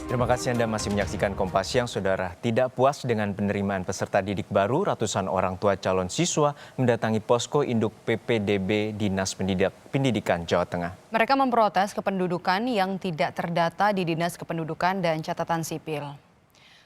Terima kasih Anda masih menyaksikan Kompas Siang, Saudara. Tidak puas dengan penerimaan peserta didik baru, ratusan orang tua calon siswa mendatangi posko induk PPDB Dinas Pendidikan Jawa Tengah. Mereka memprotes kependudukan yang tidak terdata di Dinas Kependudukan dan Catatan Sipil.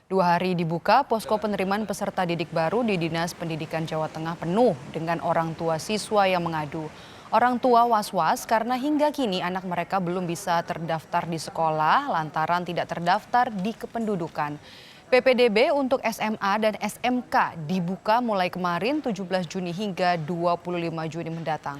2 hari dibuka, posko penerimaan peserta didik baru di Dinas Pendidikan Jawa Tengah penuh dengan orang tua siswa yang mengadu. Orang tua was-was karena hingga kini anak mereka belum bisa terdaftar di sekolah lantaran tidak terdaftar di kependudukan. PPDB untuk SMA dan SMK dibuka mulai kemarin 17 Juni hingga 25 Juni mendatang.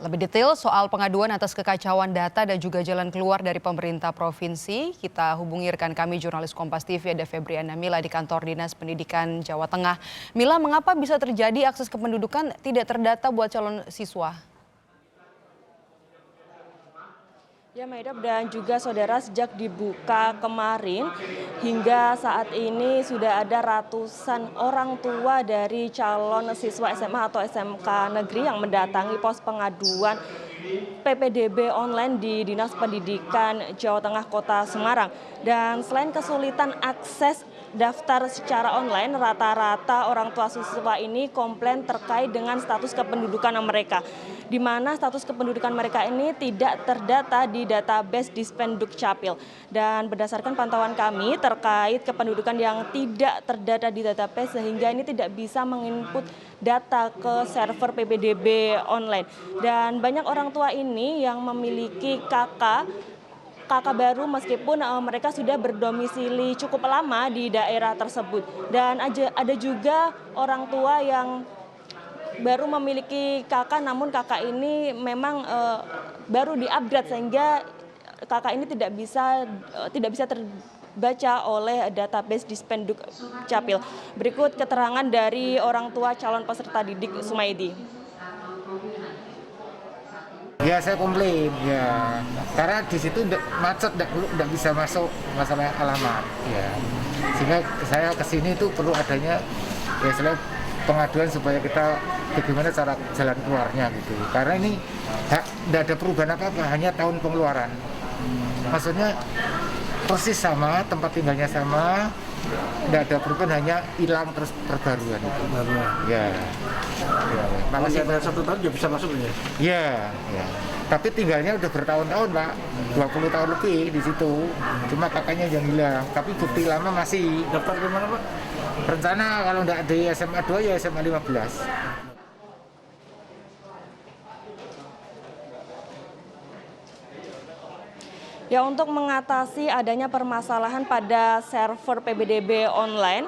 Lebih detail soal pengaduan atas kekacauan data dan juga jalan keluar dari pemerintah provinsi, kita hubungi rekan kami jurnalis Kompas TV ada Febriana Mila di kantor Dinas Pendidikan Jawa Tengah. Mila, mengapa bisa terjadi akses kependudukan tidak terdata buat calon siswa? Ya, Maida dan juga saudara, sejak dibuka kemarin hingga saat ini sudah ada ratusan orang tua dari calon siswa SMA atau SMK negeri yang mendatangi pos pengaduan PPDB online di Dinas Pendidikan Jawa Tengah Kota Semarang. Dan selain kesulitan akses daftar secara online, rata-rata orang tua siswa ini komplain terkait dengan status kependudukan mereka, di mana status kependudukan mereka ini tidak terdata di database Dispenduk Capil. Dan berdasarkan pantauan kami terkait kependudukan yang tidak terdata di database, sehingga ini tidak bisa menginput data ke server PPDB online. Dan banyak orang tua ini yang memiliki kakak baru meskipun mereka sudah berdomisili cukup lama di daerah tersebut. Dan ada juga orang tua yang baru memiliki kakak, namun kakak ini memang baru di-upgrade sehingga kakak ini tidak bisa terbaca oleh database Dispenduk Capil. Berikut keterangan dari orang tua calon peserta didik Sumaidi. Ya, saya komplain ya, karena di situ macet, tidak bisa masuk masalah alamat ya, sehingga saya kesini itu perlu adanya ya selain pengaduan supaya kita bagaimana cara jalan keluarnya gitu, karena ini tidak ada perubahan apa-apa, hanya tahun pengeluaran, maksudnya persis sama, tempat tinggalnya sama, tidak ada perubahan, hanya hilang terus perbaruan itu. Ya. Makasih ada 1 tahun juga bisa masuk ya? Ya. Tapi tinggalnya udah bertahun-tahun, Pak. 20 tahun lebih di situ. Cuma kakaknya yang hilang, tapi bukti lama masih. Daftar di mana, Pak? Rencana kalau nggak di SMA 2 ya SMA 15. Ya, untuk mengatasi adanya permasalahan pada server PPDB online,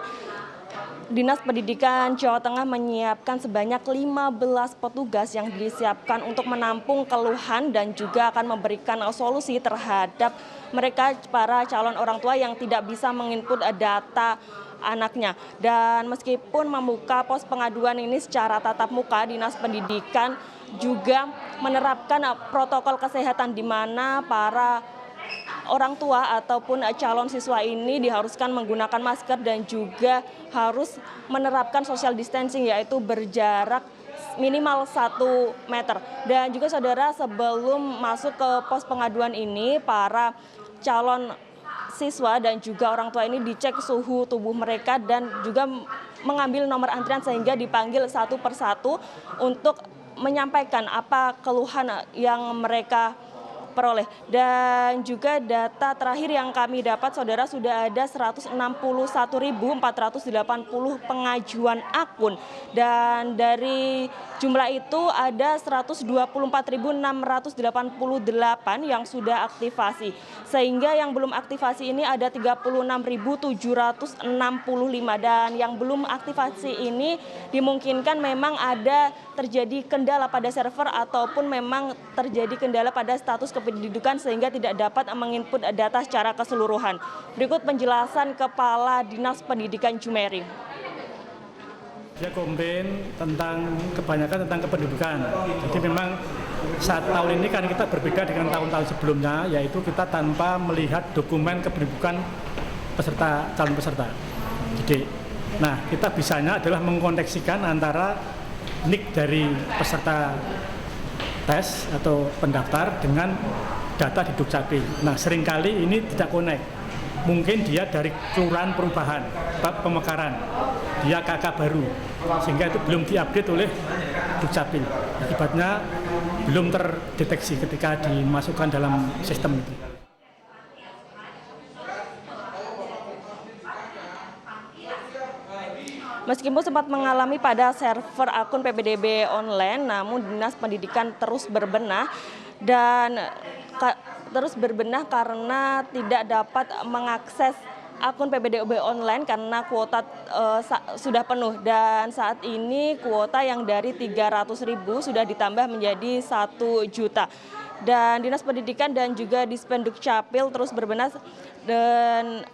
Dinas Pendidikan Jawa Tengah menyiapkan sebanyak 15 petugas yang disiapkan untuk menampung keluhan dan juga akan memberikan solusi terhadap mereka para calon orang tua yang tidak bisa menginput data anaknya. Dan meskipun membuka pos pengaduan ini secara tatap muka, Dinas Pendidikan juga menerapkan protokol kesehatan di mana para orang tua ataupun calon siswa ini diharuskan menggunakan masker dan juga harus menerapkan social distancing, yaitu berjarak minimal 1 meter. Dan juga saudara, sebelum masuk ke pos pengaduan ini, para calon siswa dan juga orang tua ini dicek suhu tubuh mereka dan juga mengambil nomor antrian sehingga dipanggil satu persatu untuk menyampaikan apa keluhan yang mereka peroleh. Dan juga data terakhir yang kami dapat, saudara, sudah ada 161.480 pengajuan akun, dan dari jumlah itu ada 124.688 yang sudah aktivasi, sehingga yang belum aktivasi ini ada 36.765, dan yang belum aktivasi ini dimungkinkan memang ada terjadi kendala pada server ataupun memang terjadi kendala pada status kependudukan sehingga tidak dapat menginput data secara keseluruhan. Berikut penjelasan Kepala Dinas Pendidikan Jumeri. Dia komplain kebanyakan tentang kependudukan. Jadi memang saat tahun ini kan kita berbeda dengan tahun-tahun sebelumnya, yaitu kita tanpa melihat dokumen kependudukan calon peserta didik. Nah, kita bisanya adalah mengkoneksikan antara NIK dari peserta tes atau pendaftar dengan data di Dukcapil. Nah, seringkali ini tidak connect. Mungkin dia dari kelurahan perubahan, pemekaran, dia KK baru, sehingga itu belum diupdate oleh Dukcapil. Akibatnya belum terdeteksi ketika dimasukkan dalam sistem itu. Meskipun sempat mengalami pada server akun PPDB online, namun Dinas Pendidikan terus berbenah karena tidak dapat mengakses akun PPDB online karena kuota sudah penuh, dan saat ini kuota yang dari 300.000 sudah ditambah menjadi 1 juta. Dan Dinas Pendidikan dan juga Dispenduk Capil terus berbenah dan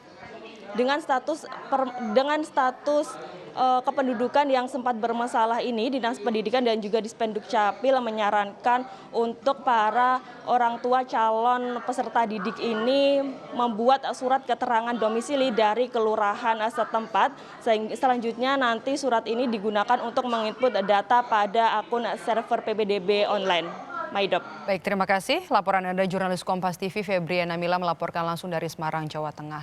dengan status kependudukan yang sempat bermasalah ini, Dinas Pendidikan dan juga Dispenduk Capil menyarankan untuk para orang tua calon peserta didik ini membuat surat keterangan domisili dari kelurahan setempat. Selanjutnya nanti surat ini digunakan untuk menginput data pada akun server PPDB online. Maidop. Baik, terima kasih. Laporan Anda jurnalis Kompas TV Febriana Mila melaporkan langsung dari Semarang, Jawa Tengah.